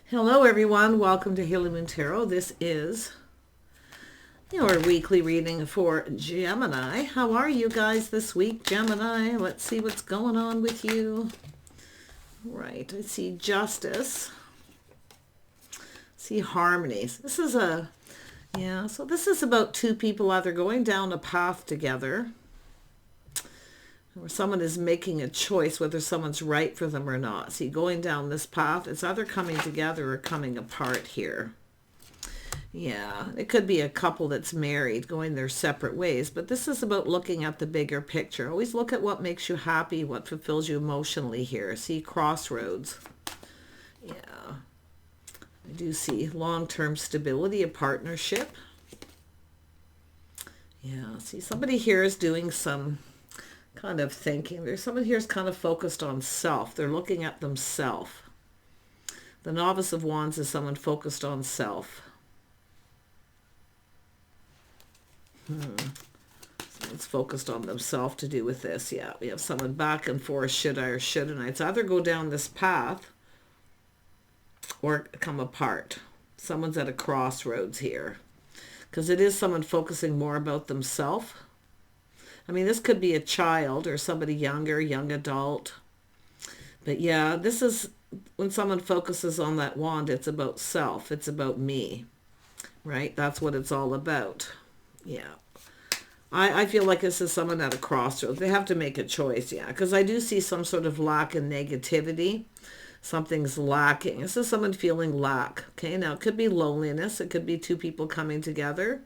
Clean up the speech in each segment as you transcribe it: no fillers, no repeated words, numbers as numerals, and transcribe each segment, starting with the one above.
Hello everyone, welcome to Haley Moon Tarot. This is your weekly reading for Gemini. How are you guys this week, Gemini? Let's see what's going on with you. Right, I see justice. See harmonies. This is so this is about two people either going down a path together, or someone is making a choice whether someone's right for them or not. See, going down this path, it's either coming together or coming apart here. Yeah, it could be a couple that's married going their separate ways, but this is about looking at the bigger picture. Always look at what makes you happy, what fulfills you emotionally here. See, crossroads. Yeah, I do see long-term stability, a partnership. Yeah, see, somebody here is doing some kind of thinking. There's someone here is kind of focused on self. They're looking at themselves. The Novice of Wands is someone focused on self. Someone's focused on themselves to do with this. Yeah, we have someone back and forth, should I or shouldn't I? It's either go down this path or come apart. Someone's at a crossroads here, because it is someone focusing more about themselves. I mean, this could be a child or somebody younger, young adult. But yeah, this is when someone focuses on that wand, it's about self. It's about me, right? That's what it's all about. Yeah. I feel like this is someone at a crossroads. They have to make a choice, yeah, because I do see some sort of lack and negativity. Something's lacking. This is someone feeling lack. Okay, now it could be loneliness. It could be two people coming together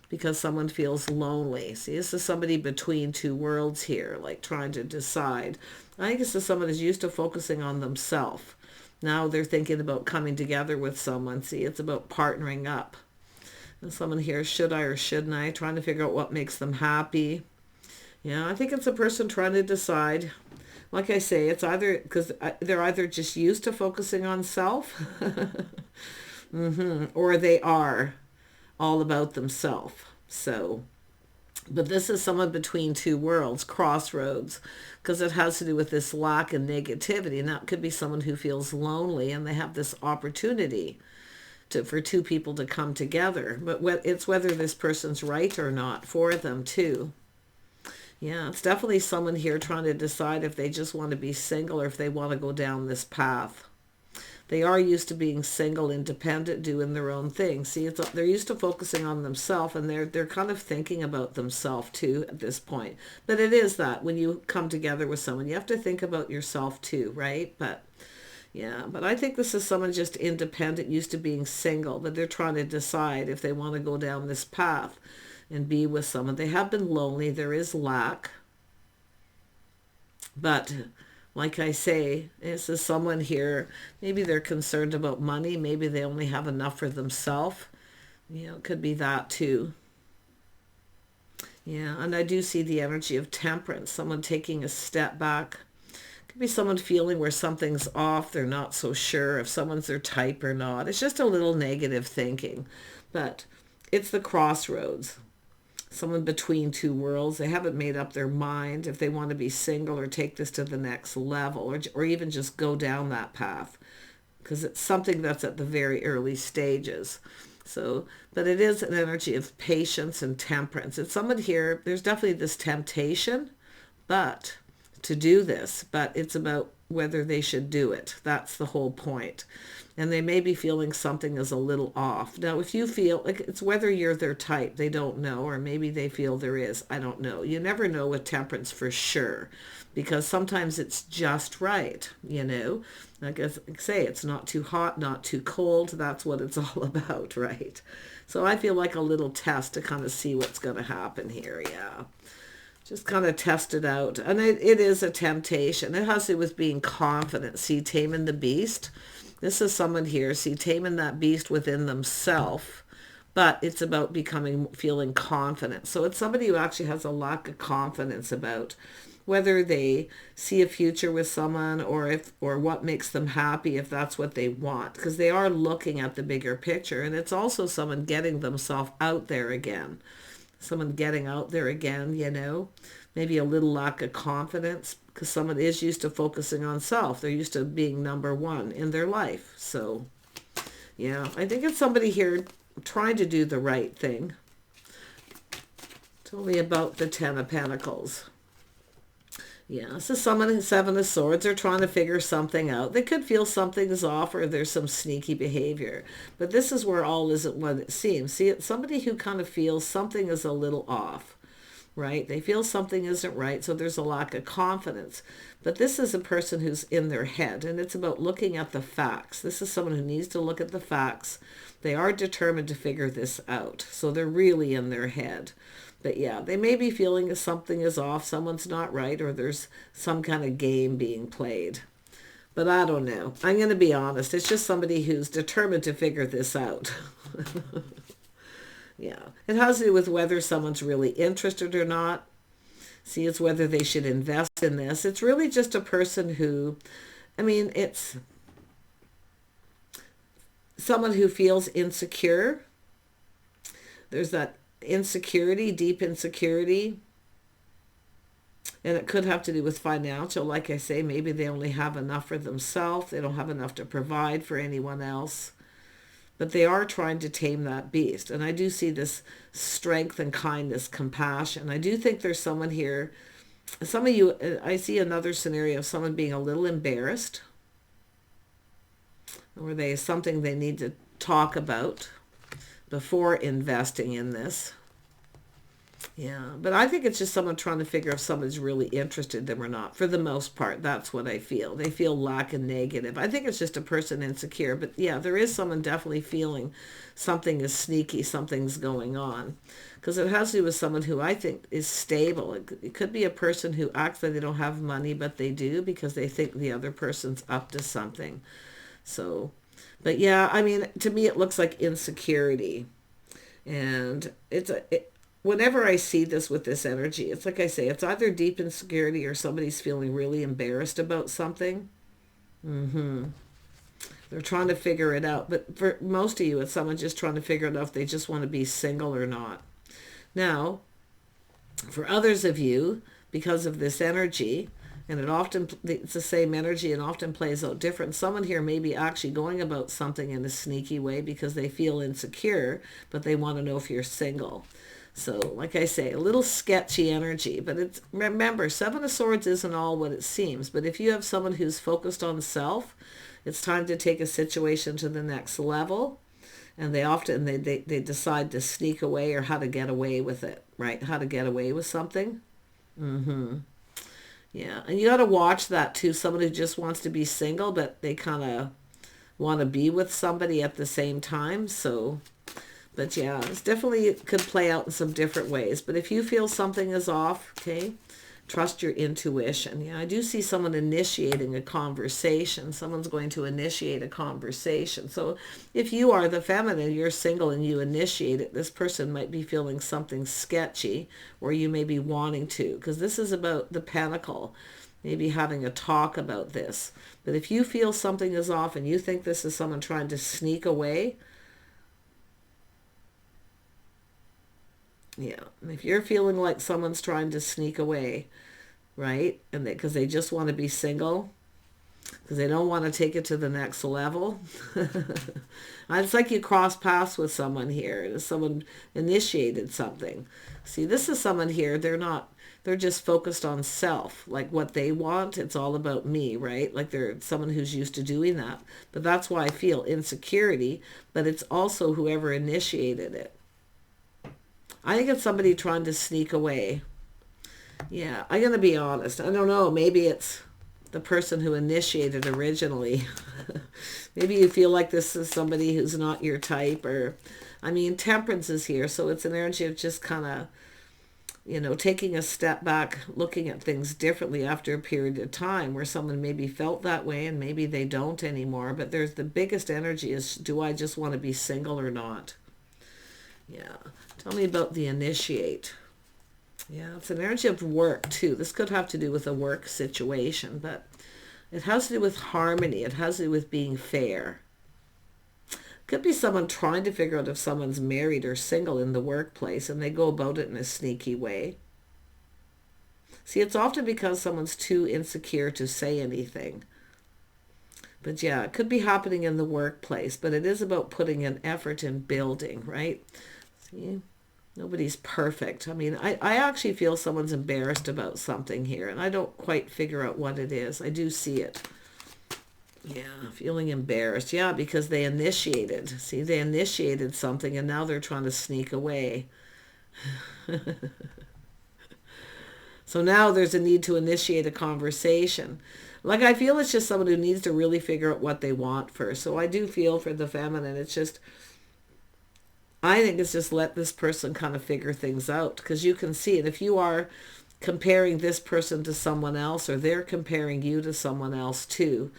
because someone feels lonely. See, this is somebody between two worlds here, like trying to decide. I think this is someone who's used to focusing on themselves. Now they're thinking about coming together with someone. See, it's about partnering up. And someone here, should I or shouldn't I? Trying to figure out what makes them happy. Yeah, I think it's a person trying to decide. Like I say, it's either because they're either just used to focusing on self, or they are all about themselves. So, but this is someone between two worlds, crossroads, because it has to do with this lack and negativity. And that could be someone who feels lonely and they have this opportunity for two people to come together. But it's whether this person's right or not for them too. Yeah, it's definitely someone here trying to decide if they just want to be single or if they want to go down this path. They are used to being single, independent, doing their own thing. See, they're used to focusing on themselves, and they're kind of thinking about themselves too at this point. But it is that when you come together with someone, you have to think about yourself too, right? But yeah, but I think this is someone just independent, used to being single, but they're trying to decide if they want to go down this path and be with someone. They have been lonely. There is lack. But like I say, this is someone here, maybe they're concerned about money. Maybe they only have enough for themselves. You know, it could be that too. Yeah, and I do see the energy of temperance, someone taking a step back. Could be someone feeling where something's off. They're not so sure if someone's their type or not. It's just a little negative thinking. But it's the crossroads. Someone between two worlds. They haven't made up their mind if they want to be single or take this to the next level, or even just go down that path, because it's something that's at the very early stages. So, but it is an energy of patience and temperance. It's someone here, there's definitely this temptation, but to do this, but it's about whether they should do it. That's the whole point. And they may be feeling something is a little off. Now, if you feel like it's whether you're their type, they don't know, or maybe they feel there is, I don't know. You never know with temperance for sure, because sometimes it's just right, you know. Like I say, it's not too hot, not too cold. That's what it's all about, right? So I feel like a little test to kind of see what's going to happen here, yeah. Just kind of test it out. And it is a temptation. It has to do with being confident. See, taming the beast. This is someone here, see, taming that beast within themselves, but it's about feeling confident. So it's somebody who actually has a lack of confidence about whether they see a future with someone, or what makes them happy, if that's what they want, because they are looking at the bigger picture. And it's also someone getting themselves out there again. Someone getting out there again, you know, maybe a little lack of confidence, because someone is used to focusing on self. They're used to being number one in their life. So Yeah, I think it's somebody here trying to do the right thing. Tell me about the Ten of Pentacles. Yeah, so someone in Seven of Swords are trying to figure something out. They could feel something is off or there's some sneaky behavior. But this is where all isn't what it seems. See, it's somebody who kind of feels something is a little off, right? They feel something isn't right, so there's a lack of confidence. But this is a person who's in their head, and it's about looking at the facts. This is someone who needs to look at the facts. They are determined to figure this out, so they're really in their head. But yeah, they may be feeling something is off, someone's not right, or there's some kind of game being played. But I don't know. I'm going to be honest. It's just somebody who's determined to figure this out. Yeah. It has to do with whether someone's really interested or not. See, it's whether they should invest in this. It's really just a person who, I mean, it's someone who feels insecure. There's that insecurity, deep insecurity, and it could have to do with financial. Like I say, maybe they only have enough for themselves. They don't have enough to provide for anyone else, but they are trying to tame that beast. And I do see this strength and kindness, compassion. I do think there's someone here, some of you, I see another scenario of someone being a little embarrassed, or they something they need to talk about before investing in this. Yeah, but I think it's just someone trying to figure if someone's really interested in them or not. For the most part, that's what I feel. They feel lack and negative. I think it's just a person insecure. But yeah, there is someone definitely feeling something is sneaky, something's going on. Because it has to do with someone who I think is stable. It could be a person who acts like they don't have money, but they do because they think the other person's up to something. So, but yeah, I mean, to me, it looks like insecurity. And whenever I see this with this energy, it's like I say, it's either deep insecurity or somebody's feeling really embarrassed about something. They're trying to figure it out. But for most of you, it's someone just trying to figure it out if they just want to be single or not. Now, for others of you, because of this energy, and it's the same energy and often plays out different. Someone here may be actually going about something in a sneaky way because they feel insecure, but they want to know if you're single. So, like I say, a little sketchy energy, but it's, remember, Seven of Swords isn't all what it seems. But if you have someone who's focused on self, it's time to take a situation to the next level. And they often, they decide to sneak away or how to get away with it, right? How to get away with something. Yeah, and you got to watch that too. Someone who just wants to be single, but they kind of want to be with somebody at the same time. So, but yeah, it's definitely, it could play out in some different ways. But if you feel something is off, okay, trust your intuition. Yeah, I do see someone initiating a conversation. Someone's going to initiate a conversation. So if you are the feminine, you're single and you initiate it, this person might be feeling something sketchy, or you may be wanting to, because this is about the pentacle, maybe having a talk about this. But if you feel something is off and you think this is someone trying to sneak away, yeah, if you're feeling like someone's trying to sneak away, right, and because they just want to be single, because they don't want to take it to the next level. It's like you cross paths with someone here. Someone initiated something. See, this is someone here, they're just focused on self, like what they want. It's all about me, right? Like they're someone who's used to doing that. But that's why I feel insecurity, but it's also whoever initiated it. I think it's somebody trying to sneak away. Yeah, I'm going to be honest. I don't know. Maybe it's the person who initiated originally. Maybe you feel like this is somebody who's not your type, or, I mean, Temperance is here. So it's an energy of just kind of, taking a step back, looking at things differently after a period of time where someone maybe felt that way and maybe they don't anymore. But there's the biggest energy is, do I just want to be single or not? Yeah. Tell me about the initiate. Yeah, it's an energy of work too. This could have to do with a work situation, but it has to do with harmony. It has to do with being fair. Could be someone trying to figure out if someone's married or single in the workplace, and they go about it in a sneaky way. See, it's often because someone's too insecure to say anything. But yeah, it could be happening in the workplace, but it is about putting an effort in building, right? See, nobody's perfect. I mean, I actually feel someone's embarrassed about something here, and I don't quite figure out what it is. I do see it. Yeah, feeling embarrassed. Yeah, because they initiated. See, they initiated something, and now they're trying to sneak away. So now there's a need to initiate a conversation. Like, I feel it's just someone who needs to really figure out what they want first. So I do feel for the feminine. It's just, I think it's just let this person kind of figure things out. Because you can see it. If you are comparing this person to someone else, or they're comparing you to someone else too,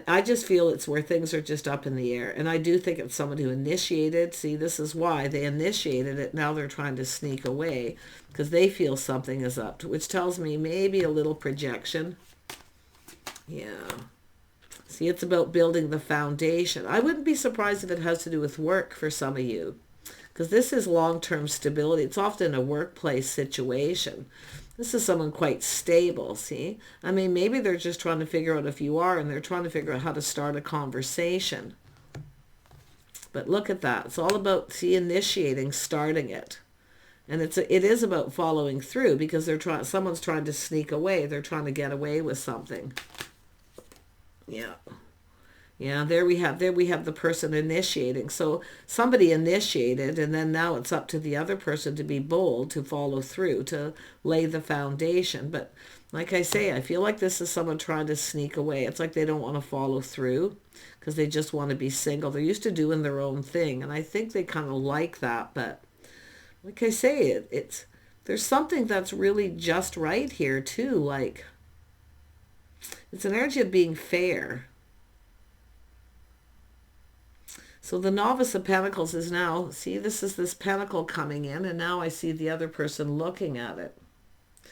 I just feel it's where things are just up in the air. And I do think it's someone who initiated. See, this is why they initiated it. Now they're trying to sneak away because they feel something is up, which tells me maybe a little projection. Yeah. See, it's about building the foundation. I wouldn't be surprised if it has to do with work for some of you, because this is long-term stability. It's often a workplace situation. This is someone quite stable, see? I mean, maybe they're just trying to figure out if you are, and they're trying to figure out how to start a conversation. But look at that. It's all about, see, initiating, starting it. And it is about following through, because someone's trying to sneak away. They're trying to get away with something. Yeah. Yeah, there we have the person initiating. So somebody initiated, and then now it's up to the other person to be bold, to follow through, to lay the foundation. But like I say, I feel like this is someone trying to sneak away. It's like they don't want to follow through because they just want to be single. They're used to doing their own thing, and I think they kind of like that. But like I say, there's something that's really just right here too. Like, it's an energy of being fair. So the Novice of Pentacles is now, see, this is this pentacle coming in, and now I see the other person looking at it. I'm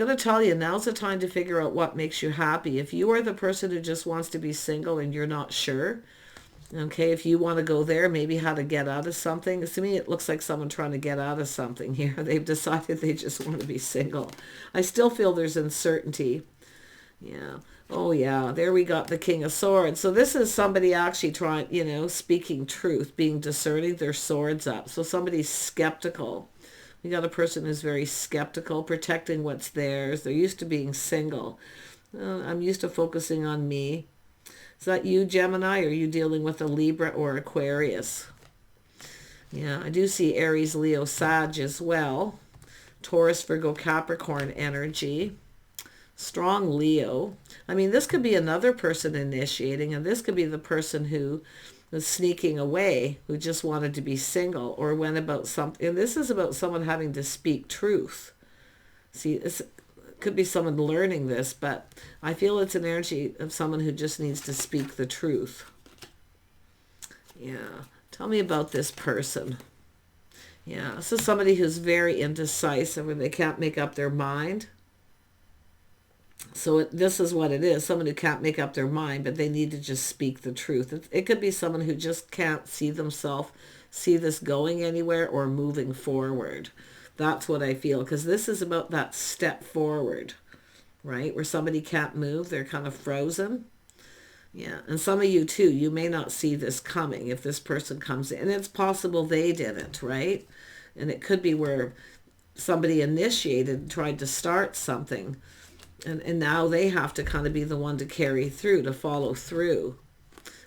going to tell you, now's the time to figure out what makes you happy. If you are the person who just wants to be single and you're not sure, okay, if you want to go there, maybe how to get out of something. To me, it looks like someone trying to get out of something here. They've decided they just want to be single. I still feel there's uncertainty. Yeah. Oh, yeah. There we got the King of Swords. So this is somebody actually trying, speaking truth, being discerning, their swords up. So somebody's skeptical. We got a person who's very skeptical, protecting what's theirs. They're used to being single. I'm used to focusing on me. Is that you, Gemini? Or are you dealing with a Libra or Aquarius? Yeah, I do see Aries, Leo, Sag as well. Taurus, Virgo, Capricorn energy. Strong Leo. I mean, this could be another person initiating, and this could be the person who was sneaking away, who just wanted to be single or went about something. And this is about someone having to speak truth. See, it could be someone learning this, but I feel it's an energy of someone who just needs to speak the truth. Yeah. Tell me about this person. Yeah, this is somebody who's very indecisive and they can't make up their mind. So this is what it is. Someone who can't make up their mind, but they need to just speak the truth. It could be someone who just can't see this going anywhere or moving forward. That's what I feel, because this is about that step forward, right? Where somebody can't move. They're kind of frozen. Yeah, and some of you too, you may not see this coming if this person comes in. And it's possible they didn't, right? And it could be where somebody initiated, tried to start something. And now they have to kind of be the one to carry through, to follow through.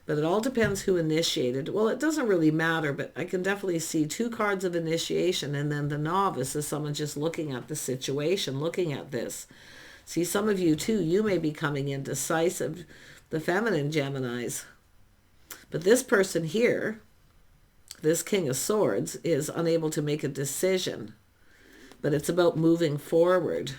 But it all depends who initiated. Well, it doesn't really matter, but I can definitely see 2 cards of initiation, and then the novice is someone just looking at the situation, looking at this. See, some of you too, you may be coming in decisive, the feminine Geminis. But this person here, this King of Swords, is unable to make a decision. But it's about moving forward,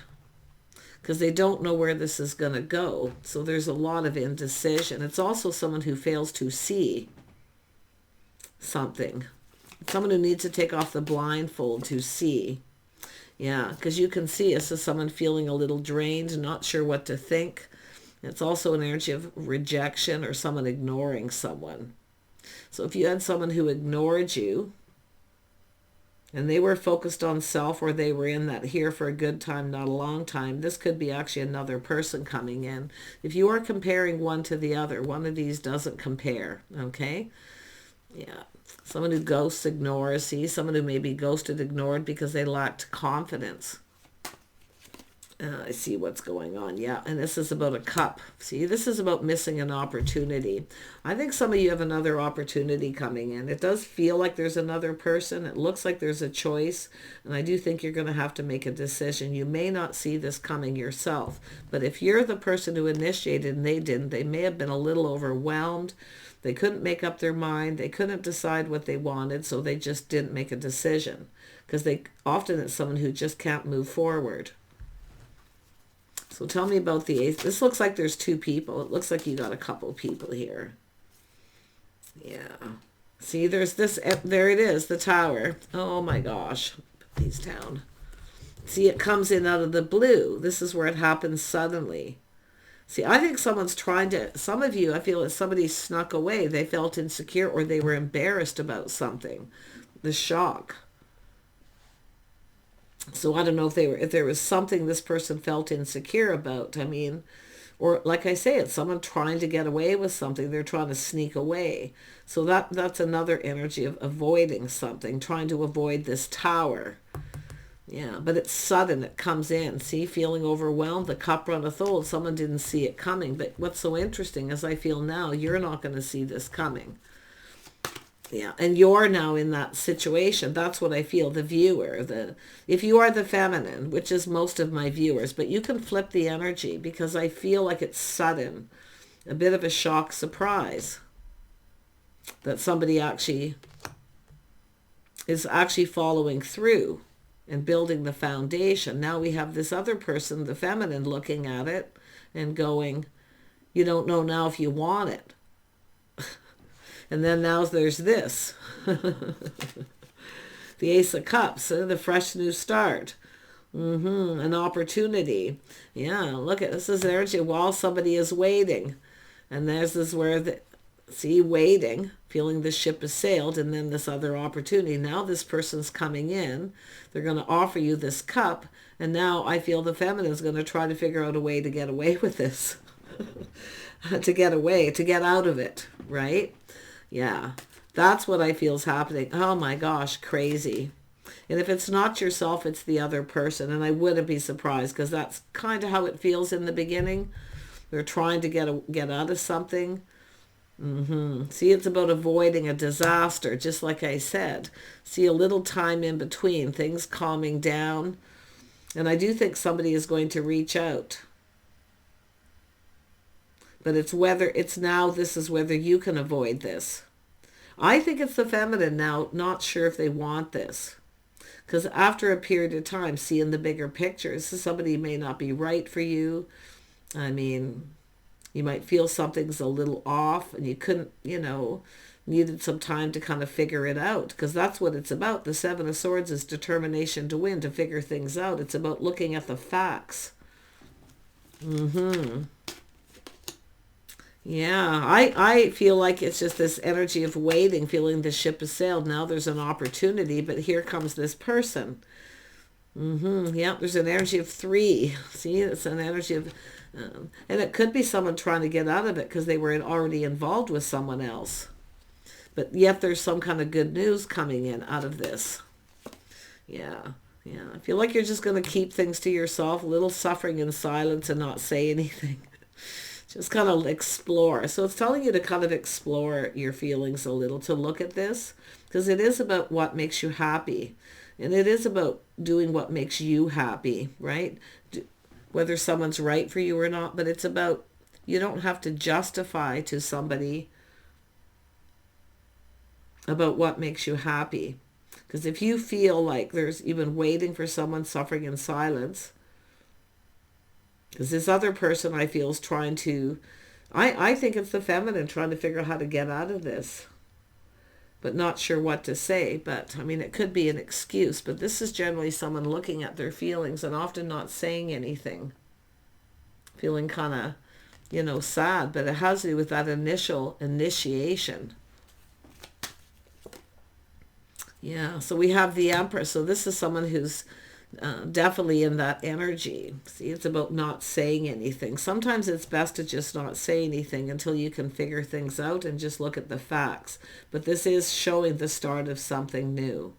because they don't know where this is going to go. So there's a lot of indecision. It's also someone who fails to see something. Someone who needs to take off the blindfold to see. Yeah, because you can see this as someone feeling a little drained, not sure what to think. It's also an energy of rejection or someone ignoring someone. So if you had someone who ignored you, and they were focused on self, or they were in that here for a good time, not a long time. This could be actually another person coming in. If you are comparing one to the other, one of these doesn't compare, okay? Yeah. Someone who ghosts, ignores, see, someone who may be ghosted, ignored because they lacked confidence. I see what's going on. Yeah, and this is about a cup. See, this is about missing an opportunity. I think some of you have another opportunity coming in. It does feel like there's another person. It looks like there's a choice, and I do think you're going to have to make a decision. You may not see this coming yourself, but if you're the person who initiated and they didn't, they may have been a little overwhelmed. They couldn't make up their mind. They couldn't decide what they wanted, so they just didn't make a decision, because they often it's someone who just can't move forward. So tell me about the Ace. This looks like there's two people. It looks like you got a couple people here. Yeah. See, there's this. There it is, the Tower. Oh my gosh. Put these down. See, it comes in out of the blue. This is where it happens suddenly. See, I think someone's trying to, some of you, I feel that somebody snuck away. They felt insecure, or they were embarrassed about something. The shock. So I don't know if there was something this person felt insecure about. I mean, or like I say, it's someone trying to get away with something. They're trying to sneak away. So that's another energy of avoiding something, trying to avoid this Tower. Yeah, but it's sudden. It comes in. See, feeling overwhelmed. The cup runneth over. Someone didn't see it coming. But what's so interesting, as I feel now, you're not going to see this coming. Yeah, and you're now in that situation. That's what I feel, the viewer. If you are the feminine, which is most of my viewers, but you can flip the energy, because I feel like it's sudden, a bit of a shock surprise that somebody actually is actually following through and building the foundation. Now we have this other person, the feminine, looking at it and going, you don't know now if you want it. And then now there's this. The Ace of Cups, the fresh new start. An opportunity. Yeah, look at this is energy while somebody is waiting. And there's this where, see, waiting, feeling the ship has sailed, and then this other opportunity. Now this person's coming in. They're going to offer you this cup. And now I feel the feminine is going to try to figure out a way to get away with this. To get out of it, right? Yeah, that's what I feel is happening. Oh my gosh, crazy. And if it's not yourself, it's the other person. And I wouldn't be surprised, because that's kind of how it feels in the beginning. They're trying to get out of something. See, it's about avoiding a disaster, just like I said. See, a little time in between, things calming down. And I do think somebody is going to reach out. But it's this is whether you can avoid this. I think it's the feminine now, not sure if they want this. Because after a period of time, seeing the bigger picture, somebody may not be right for you. I mean, you might feel something's a little off, and you couldn't, needed some time to kind of figure it out. Because that's what it's about. The Seven of Swords is determination to win, to figure things out. It's about looking at the facts. Yeah, I feel like it's just this energy of waiting, feeling the ship has sailed. Now there's an opportunity, but here comes this person. Yeah, there's an energy of 3. See, it's an energy of, and it could be someone trying to get out of it because they were already involved with someone else. But yet there's some kind of good news coming in out of this. Yeah. I feel like you're just going to keep things to yourself, a little suffering in silence and not say anything. Just kind of explore. So it's telling you to kind of explore your feelings a little, to look at this, because it is about what makes you happy. And it is about doing what makes you happy, right? Whether someone's right for you or not, but it's about, you don't have to justify to somebody about what makes you happy. Because if you feel like you've been waiting for someone, suffering in silence, because this other person, I feel, is trying to, I think it's the feminine trying to figure out how to get out of this, but not sure what to say. But, I mean, it could be an excuse, but this is generally someone looking at their feelings and often not saying anything, feeling kind of, sad, but it has to do with that initial initiation. Yeah, so we have the Empress. So this is someone who's definitely in that energy. See, it's about not saying anything. Sometimes it's best to just not say anything until you can figure things out and just look at the facts. But this is showing the start of something new.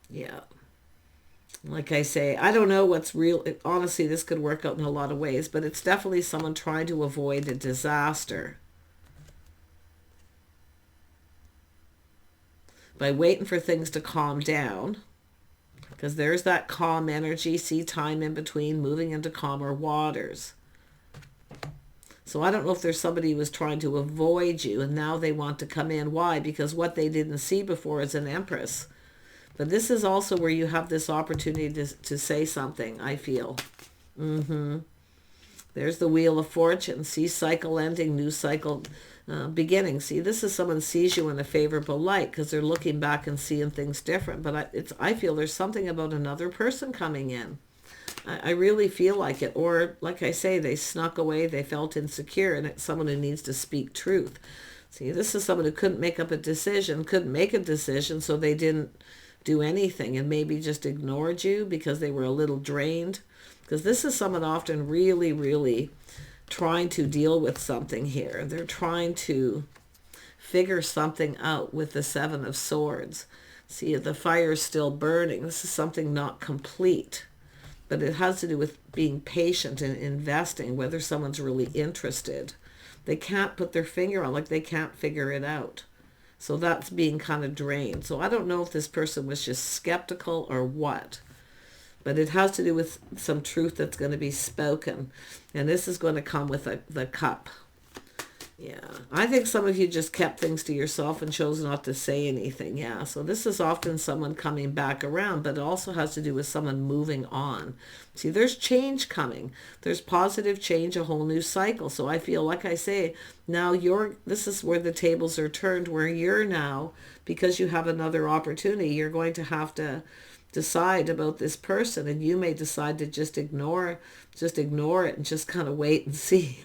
Yeah. Like I say, I don't know what's real. Honestly, this could work out in a lot of ways, but it's definitely someone trying to avoid a disaster by waiting for things to calm down. Because there's that calm energy, see, time in between, moving into calmer waters. So I don't know if there's somebody who was trying to avoid you and now they want to come in. Why? Because what they didn't see before is an Empress. But this is also where you have this opportunity to say something, I feel. There's the Wheel of Fortune. See, cycle ending, new cycle beginning. See, this is someone sees you in a favorable light because they're looking back and seeing things different. But I feel there's something about another person coming in. I really feel like it. Or, like I say, they snuck away, they felt insecure, and it's someone who needs to speak truth. See, this is someone who couldn't make a decision, so they didn't do anything and maybe just ignored you because they were a little drained. Because this is someone often really, really trying to deal with something here. They're trying to figure something out with the Seven of Swords. See, the fire is still burning. This is something not complete. But it has to do with being patient and investing, whether someone's really interested. They can't put their finger on, like they can't figure it out. So that's being kind of drained. So I don't know if this person was just skeptical or what. But it has to do with some truth that's going to be spoken. And this is going to come with the cup. Yeah. I think some of you just kept things to yourself and chose not to say anything. Yeah. So this is often someone coming back around, but it also has to do with someone moving on. See, there's change coming. There's positive change, a whole new cycle. So I feel, like I say, now this is where the tables are turned, where you're now, because you have another opportunity, you're going to have to decide about this person, and you may decide to just ignore it and just kind of wait and see.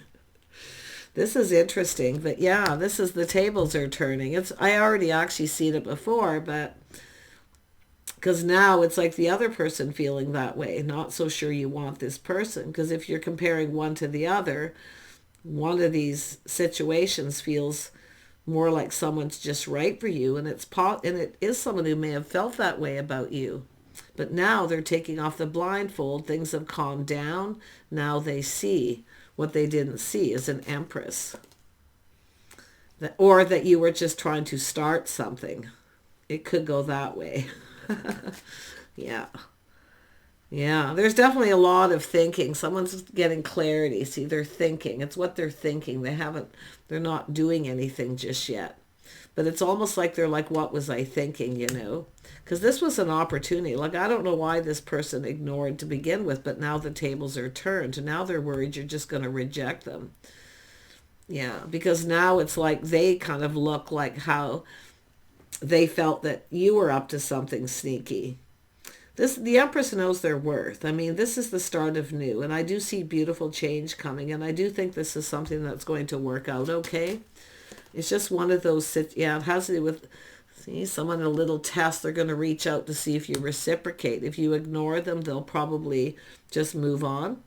This is interesting, but yeah, this is the tables are turning. I already actually seen it before, but because now it's like the other person feeling that way, not so sure you want this person. Because if you're comparing one to the other, one of these situations feels more like someone's just right for you, and it is someone who may have felt that way about you. But now they're taking off the blindfold. Things have calmed down. Now they see what they didn't see is an Empress. Or that you were just trying to start something. It could go that way. Yeah. Yeah, there's definitely a lot of thinking. Someone's getting clarity. See, they're thinking. It's what they're thinking. They're not doing anything just yet. But it's almost like they're like, what was I thinking, Because this was an opportunity. Like, I don't know why this person ignored to begin with, but now the tables are turned. And now they're worried you're just going to reject them. Yeah, because now it's like they kind of look like how they felt that you were up to something sneaky. The Empress knows their worth. I mean, this is the start of new. And I do see beautiful change coming. And I do think this is something that's going to work out okay. It's just one of those, it has to do with, see, someone in a little test, they're going to reach out to see if you reciprocate. If you ignore them, they'll probably just move on.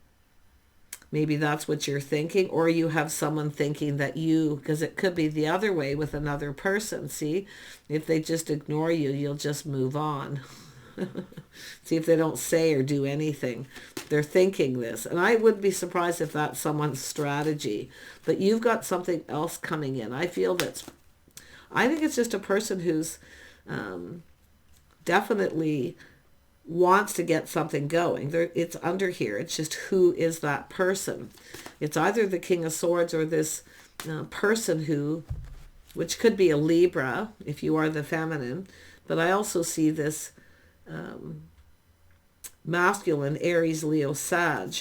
Maybe that's what you're thinking. Or you have someone thinking that because it could be the other way with another person, see? If they just ignore you, you'll just move on. See if they don't say or do anything. They're thinking this. And I wouldn't be surprised if that's someone's strategy. But you've got something else coming in. I think it's just a person who's definitely wants to get something going. It's under here. It's just who is that person. It's either the King of Swords or this person which could be a Libra if you are the feminine. But I also see this masculine, Aries, Leo, Sag.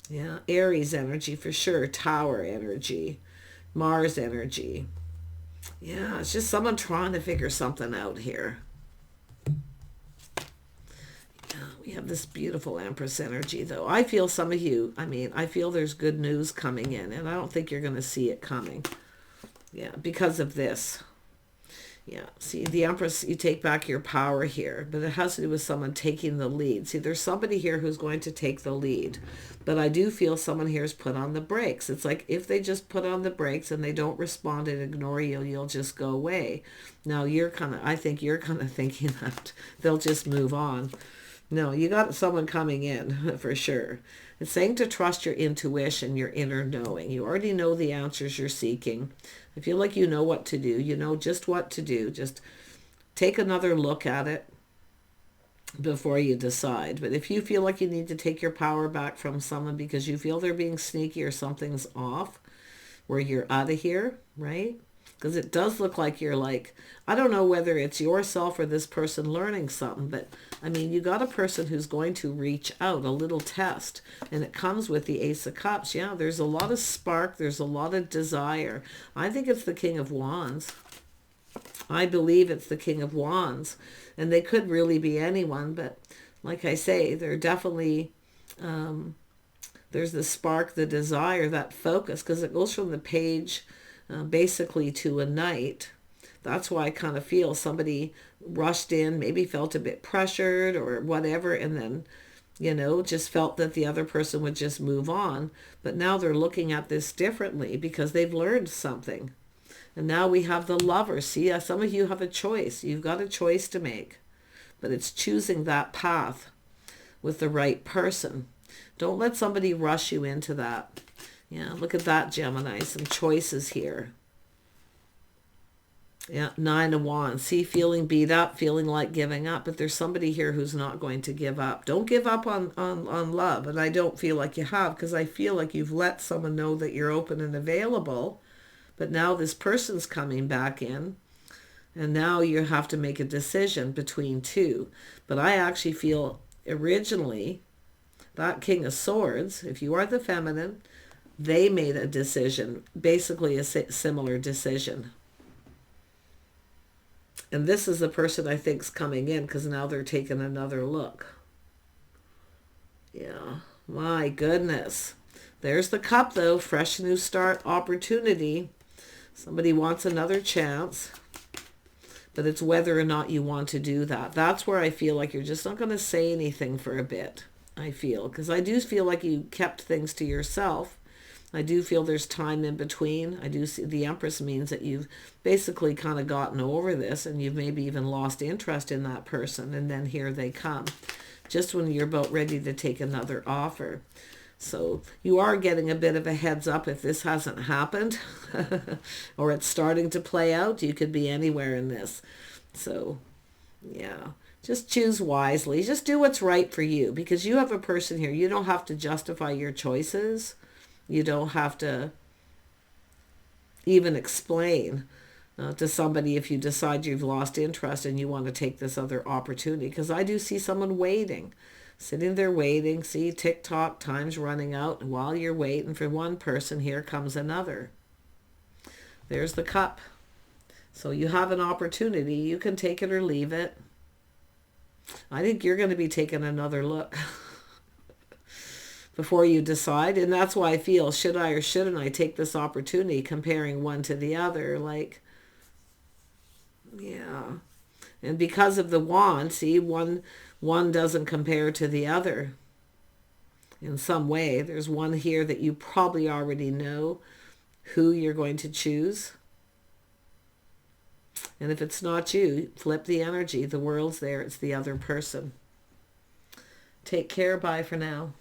Yeah, Aries energy for sure. Tower energy. Mars energy. Yeah, it's just someone trying to figure something out here. Yeah, we have this beautiful Empress energy, though. I feel some of you, I feel there's good news coming in, and I don't think you're going to see it coming. Yeah, because of this. Yeah, see, the Empress, you take back your power here, but it has to do with someone taking the lead. See, there's somebody here who's going to take the lead, but I do feel someone here is put on the brakes. It's like if they just put on the brakes and they don't respond and ignore you, you'll just go away. Now, I think you're kind of thinking that they'll just move on. No, you got someone coming in for sure. It's saying to trust your intuition, your inner knowing. You already know the answers you're seeking. I feel like you know what to do. You know just what to do. Just take another look at it before you decide. But if you feel like you need to take your power back from someone because you feel they're being sneaky or something's off, where you're out of here, right? Because it does look like you're like, I don't know whether it's yourself or this person learning something, but I mean, you got a person who's going to reach out, a little test, and it comes with the Ace of Cups. Yeah, there's a lot of spark. There's a lot of desire. I think it's the King of Wands. I believe it's the King of Wands, and they could really be anyone, but like I say, they're definitely, there's the spark, the desire, that focus, because it goes from the page basically to a knight. That's why I kind of feel somebody rushed in, maybe felt a bit pressured or whatever, and then, just felt that the other person would just move on. But now they're looking at this differently because they've learned something. And now we have the Lovers. See, some of you have a choice. You've got a choice to make. But it's choosing that path with the right person. Don't let somebody rush you into that. Yeah, look at that, Gemini. Some choices here. Yeah, 9 of Wands. See, feeling beat up, feeling like giving up. But there's somebody here who's not going to give up. Don't give up on love. And I don't feel like you have, because I feel like you've let someone know that you're open and available. But now this person's coming back in. And now you have to make a decision between two. But I actually feel originally that King of Swords, if you are the feminine, they made a decision, basically a similar decision. And this is the person I think is coming in because now they're taking another look. Yeah, my goodness. There's the Cup though, fresh new start opportunity. Somebody wants another chance, but it's whether or not you want to do that. That's where I feel like you're just not going to say anything for a bit, I feel. Because I do feel like you kept things to yourself. I do feel there's time in between. I do see the Empress means that you've basically kind of gotten over this and you've maybe even lost interest in that person. And then here they come, just when you're about ready to take another offer. So you are getting a bit of a heads up if this hasn't happened or it's starting to play out. You could be anywhere in this. So, yeah, just choose wisely. Just do what's right for you because you have a person here. You don't have to justify your choices. You don't have to even explain to somebody if you decide you've lost interest and you want to take this other opportunity. Because I do see someone waiting. Sitting there waiting, see TikTok, time's running out. And while you're waiting for one person, here comes another. There's the Cup. So you have an opportunity. You can take it or leave it. I think you're going to be taking another look before you decide. And that's why I feel, should I or shouldn't I take this opportunity, comparing one to the other? Like, yeah. And because of the Wand, see, one doesn't compare to the other in some way. There's one here that you probably already know who you're going to choose. And if it's not you, flip the energy. The world's there. It's the other person. Take care. Bye for now.